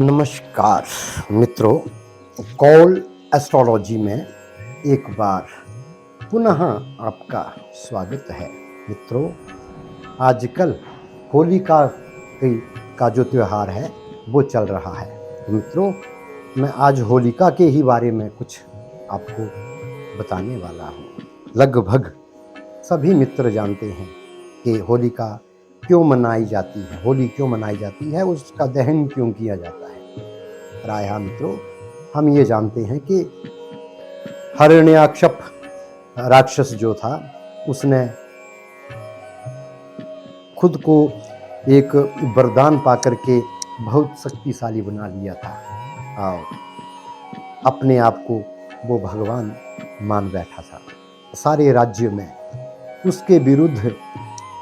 नमस्कार मित्रों, call astrology में एक बार पुनः आपका स्वागत है। मित्रों, आजकल होलिका का जो त्यौहार है वो चल रहा है। तो मित्रों, मैं आज होलिका के ही बारे में कुछ आपको बताने वाला हूँ। लगभग सभी मित्र जानते हैं कि होलिका क्यों मनाई जाती है, होली क्यों मनाई जाती है, उसका दहन क्यों किया जाता है। प्रायः मित्रों, हम ये जानते हैं कि हिरण्याकश्यप राक्षस जो था उसने खुद को एक वरदान पाकर के बहुत शक्तिशाली बना लिया था और अपने आप को वो भगवान मान बैठा था। सारे राज्य में उसके विरुद्ध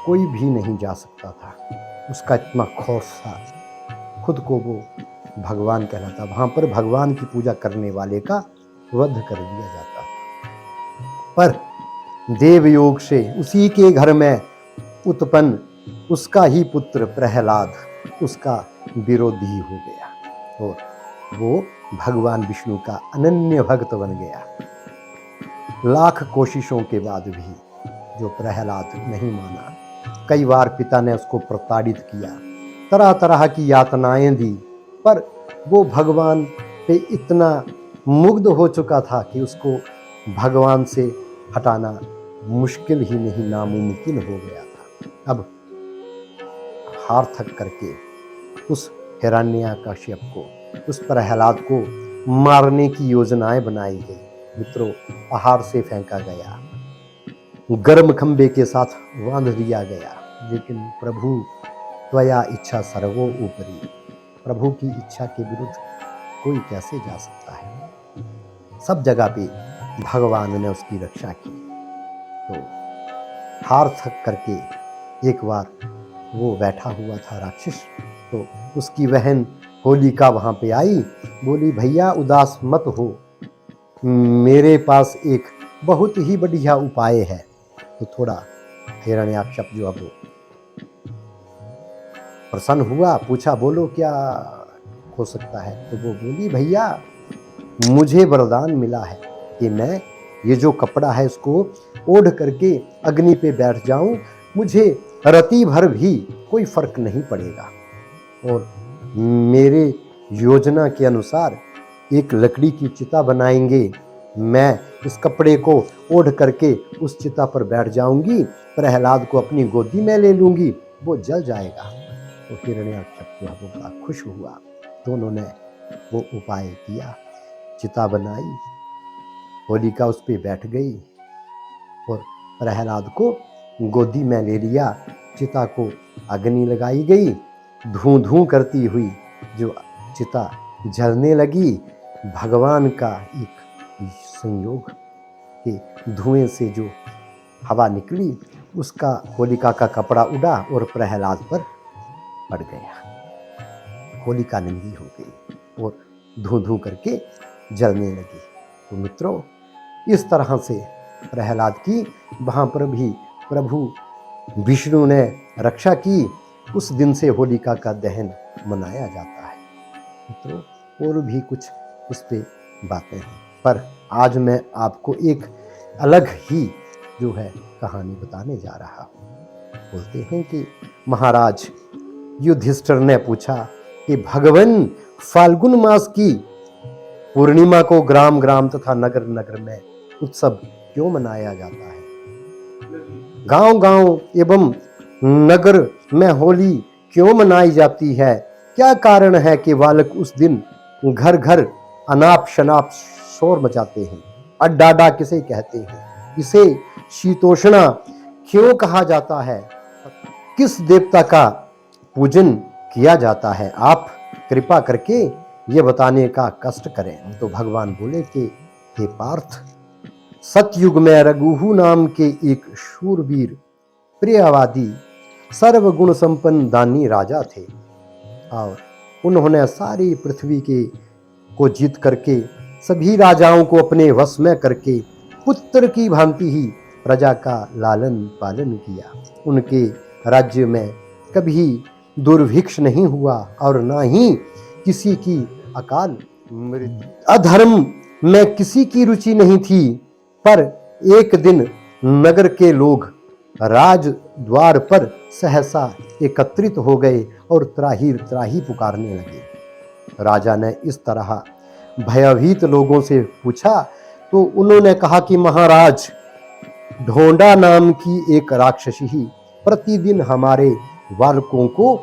कोई भी नहीं जा सकता था। उसका इतना खौफ था, खुद को वो भगवान कहलाता। वहां पर भगवान की पूजा करने वाले का वध कर दिया जाता था। पर देवयोग से उसी के घर में उत्पन्न उसका ही पुत्र प्रहलाद उसका विरोधी हो गया और वो भगवान विष्णु का अनन्य भक्त बन गया। लाख कोशिशों के बाद भी जो प्रहलाद नहीं माना, कई बार पिता ने उसको प्रताड़ित किया, तरह तरह की यातनाएं दी, पर वो भगवान पे इतना मुग्ध हो चुका था कि उसको भगवान से हटाना मुश्किल ही नहीं, नामुमकिन हो गया था। अब हार थक करके उस हिरण्याकश्यप को, उस प्रहलाद को मारने की योजनाएं बनाई गई। मित्रों, पहाड़ से फेंका गया, गर्म खंबे के साथ बांध दिया गया, लेकिन प्रभु त्वया इच्छा सर्वो ऊपरी, प्रभु की इच्छा के विरुद्ध कोई कैसे जा सकता है। सब जगह पे भगवान ने उसकी रक्षा की। तो हार थक करके एक बार वो बैठा हुआ था राक्षस, तो उसकी बहन होलिका वहां पे आई, बोली भैया उदास मत हो, मेरे पास एक बहुत ही बढ़िया उपाय है। तो थोड़ा हिरण्याकश्यप जो अब प्रसन्न हुआ, पूछा बोलो क्या हो सकता है। तो वो बोली भैया मुझे वरदान मिला है कि मैं ये जो कपड़ा है इसको ओढ़ करके अग्नि पे बैठ जाऊं, मुझे रति भर भी कोई फर्क नहीं पड़ेगा। और मेरे योजना के अनुसार एक लकड़ी की चिता बनाएंगे, मैं इस कपड़े को ओढ़ करके उस चिता पर बैठ जाऊंगी, प्रहलाद को अपनी गोदी में ले लूंगी, वो जल जाएगा। तो हिरण्याकश्यप जो है वो बड़ा खुश हुआ। दोनों ने वो उपाय किया, चिता बनाई, होलिका उस पर बैठ गई और प्रहलाद को गोदी में ले लिया। चिता को अग्नि लगाई गई, धूं धूं करती हुई जो चिता जलने लगी। भगवान का एक संयोग के धुएं से जो हवा निकली, उसका होलिका का कपड़ा उड़ा और प्रहलाद पर पड़ गया। होलिका नंगी हो गई और धूं धूं करके जलने लगी। तो मित्रों, इस तरह से प्रहलाद की वहां पर भी प्रभु विष्णु ने रक्षा की। उस दिन से होलिका का दहन मनाया जाता है। मित्रों, और भी कुछ इस पे बातें हैं, पर आज मैं आपको एक अलग ही जो है कहानी बताने जा रहा हूँ। बोलते हैं कि महाराज युधिष्ठिर ने पूछा कि भगवान फाल्गुन मास की पूर्णिमा को ग्राम ग्राम तथा नगर नगर में उत्सव क्यों मनाया जाता है? गांव गांव एवं नगर में होली क्यों मनाई जाती है? क्या कारण है कि बालक उस दिन घर घर अनाप शनाप शोर मचाते हैं? अड्डाडा किसे कहते हैं? इसे शीतोष्णा क्यों कहा जाता है? किस देवता का पूजन किया जाता है? आप कृपा करके ये बताने का कष्ट करें। तो भगवान बोले कि हे पार्थ, सतयुग में रघुहु नाम के एक शूरवीर प्रियवादी सर्वगुण संपन्न दानी राजा थे और उन्होंने सारी पृथ्वी के को जीत करके सभी राजाओं को अपने वश में करके पुत्र की भांति ही प्रजा का लालन पालन किया। उनके राज्य में कभी दुर्भिक्ष नहीं हुआ और ना ही किसी की अकाल मृत्यु। अधर्म में किसी की रुचि नहीं थी, पर एक दिन नगर के लोग राज द्वार पर सहसा एकत्रित हो गए और त्राही त्राही पुकारने लगे। राजा ने इस तरह भयभीत लोगों से पूछा तो उन्होंने कहा कि महाराज, ढोंडा नाम की एक राक्षसी ही प्रतिदिन हमारे बालकों को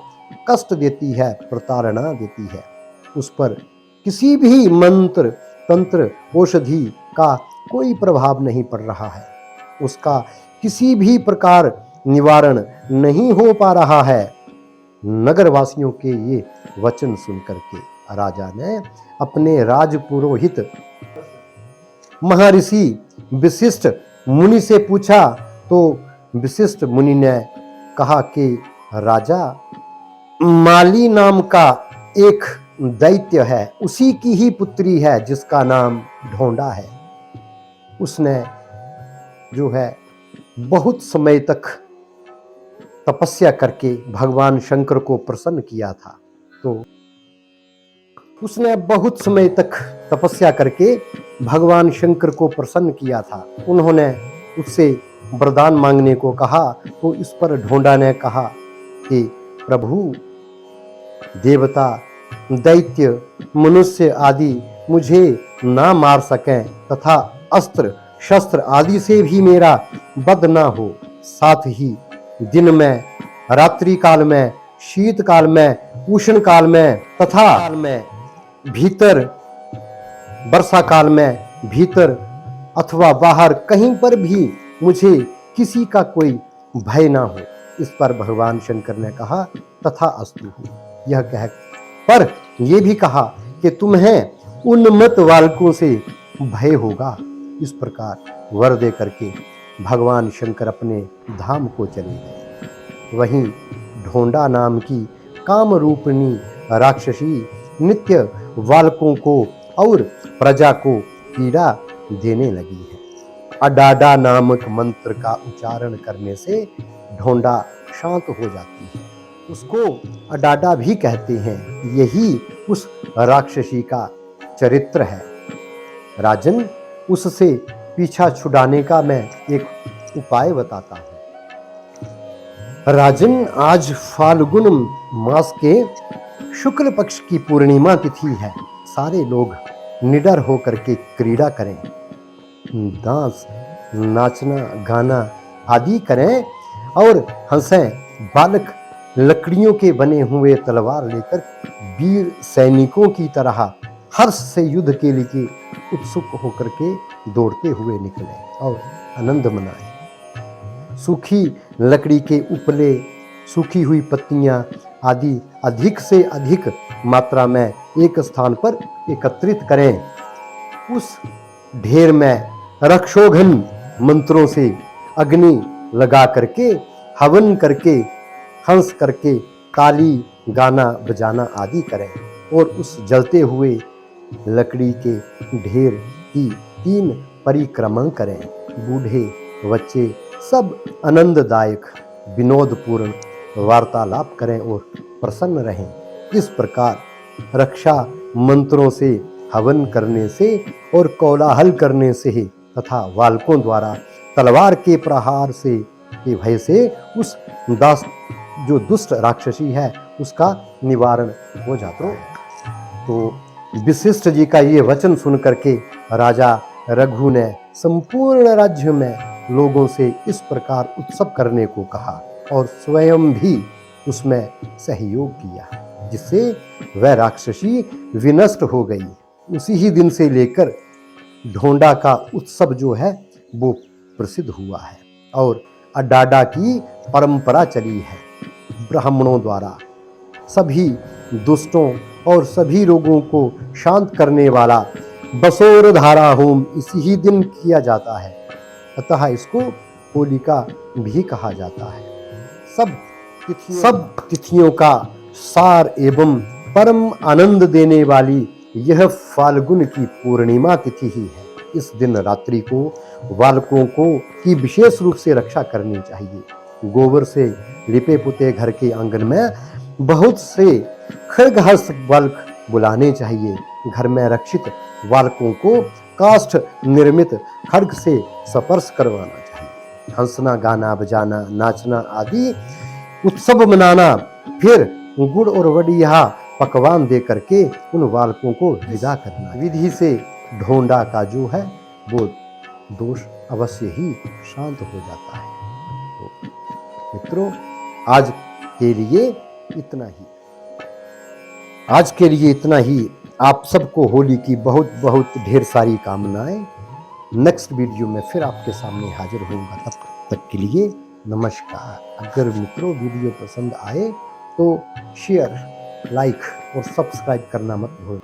कष्ट देती है, प्रताड़ना देती है। उस पर किसी भी मंत्र तंत्र औषधि का कोई प्रभाव नहीं पड़ रहा है, उसका किसी भी प्रकार निवारण नहीं हो पा रहा है। नगरवासियों के ये वचन सुनकर के राजा ने अपने राजपुरोहित महर्षि वशिष्ठ मुनि से पूछा तो वशिष्ठ मुनि ने कहा कि राजा, माली नाम का एक दैत्य है, उसी की ही पुत्री है जिसका नाम ढोंडा है। उसने जो है बहुत समय तक तपस्या करके भगवान शंकर को प्रसन्न किया था। तो उसने बहुत समय तक तपस्या करके भगवान शंकर को प्रसन्न किया था। उन्होंने उससे वरदान मांगने को कहा तो इस पर ढोंडा ने कहा कि प्रभु, देवता, दैत्य, मनुष्य आदि मुझे ना मार सकें तथा अस्त्र शस्त्र आदि से भी मेरा वध ना हो, साथ ही दिन में, रात्रि काल में, शीत काल में, उष्ण काल में तथा भीतर, वर्षा काल में भीतर अथवा बाहर कहीं पर भी मुझे किसी का कोई भय ना हो। इस पर भगवान शंकर ने कहा तथा अस्तु। यह कह पर यह भी कहा कि तुम्हें उन्मत्त बालकों से भय होगा। इस प्रकार वर दे करके भगवान शंकर अपने धाम को चले गए। वहीं ढोंडा नाम की काम रूपिणी राक्षसी नित्य बालकों को और प्रजा को पीड़ा देने लगी है। अडाडा नामक मंत्र का उच्चारण करने से ढोंडा शांत हो जाती है, उसको अडाडा भी कहते हैं। यही उस राक्षसी का चरित्र है। राजन, उससे पीछा छुड़ाने का मैं एक उपाय बताता हूं। राजन, आज फाल्गुन मास के शुक्ल पक्ष की पूर्णिमा तिथि है। सारे लोग निडर होकर के क्रीड़ा करें, डांस, नाचना, गाना आदि करें और हंसें। बालक लकड़ियों के बने हुए तलवार लेकर वीर सैनिकों की तरह हर्ष से युद्ध के लिए उत्सुक होकर के दौड़ते हुए निकले और आनंद मनाएं। सूखी लकड़ी के उपले, सूखी हुई पत्तियां आदि अधिक से अधिक मात्रा में एक स्थान पर एकत्रित करें। उस ढेर में रक्षोघन मंत्रों से अग्नि लगा करके, हवन करके, हंस करके, ताली, गाना बजाना आदि करें और उस जलते हुए लकड़ी के ढेर की 3 परिक्रमा करें। बूढ़े बच्चे सब आनंददायक विनोदपूर्ण वार्तालाप करें और प्रसन्न रहें। इस प्रकार रक्षा मंत्रों से, हवन करने से और कोलाहल करने से तथा बालकों द्वारा तलवार के प्रहार से के भय से उस जो दुष्ट राक्षसी है उसका निवारण हो जाता है। तो वशिष्ठ जी का ये वचन सुन करके राजा रघु ने संपूर्ण राज्य में लोगों से इस प्रकार उत्सव करने को कहा और स्वयं भी उसमें सहयोग किया, जिससे वह राक्षसी विनष्ट हो गई। उसी ही दिन से लेकर ढोंडा का उत्सव जो है वो प्रसिद्ध हुआ है और अडाडा की परंपरा चली है। ब्राह्मणों द्वारा सभी दुष्टों और सभी रोगों को शांत करने वाला बसोर धारा होम इसी ही दिन किया जाता है, अतः इसको होलिका भी कहा जाता है। सब तिथियों का सार एवं परम आनंद देने वाली यह फाल्गुन की पूर्णिमा तिथि ही है। इस दिन रात्रि को बालकों को की विशेष रूप से रक्षा करनी चाहिए। गोबर से लिपे पुते घर के आंगन में बहुत से खड़गहस्त बालक बुलाने चाहिए। घर में रक्षित बालकों को काष्ठ निर्मित खड्ग से स्पर्श करवाना चाहिए। हंसना, गाना, बजाना, नाचना आदि उत्सव मनाना, फिर गुड़ और बढ़िया पकवान दे करके उन बालकों को विदा करना। विधि से ढोंडा का जो है वो दोष अवश्य ही शांत हो जाता है। तो मित्रों, आज के लिए इतना ही। आप सबको होली की बहुत बहुत ढेर सारी कामनाएं। नेक्स्ट वीडियो में फिर आपके सामने हाजिर होऊंगा। तब तक के लिए नमस्कार। अगर मित्रों वीडियो पसंद आए तो शेयर, लाइक और सब्सक्राइब करना मत भूलें।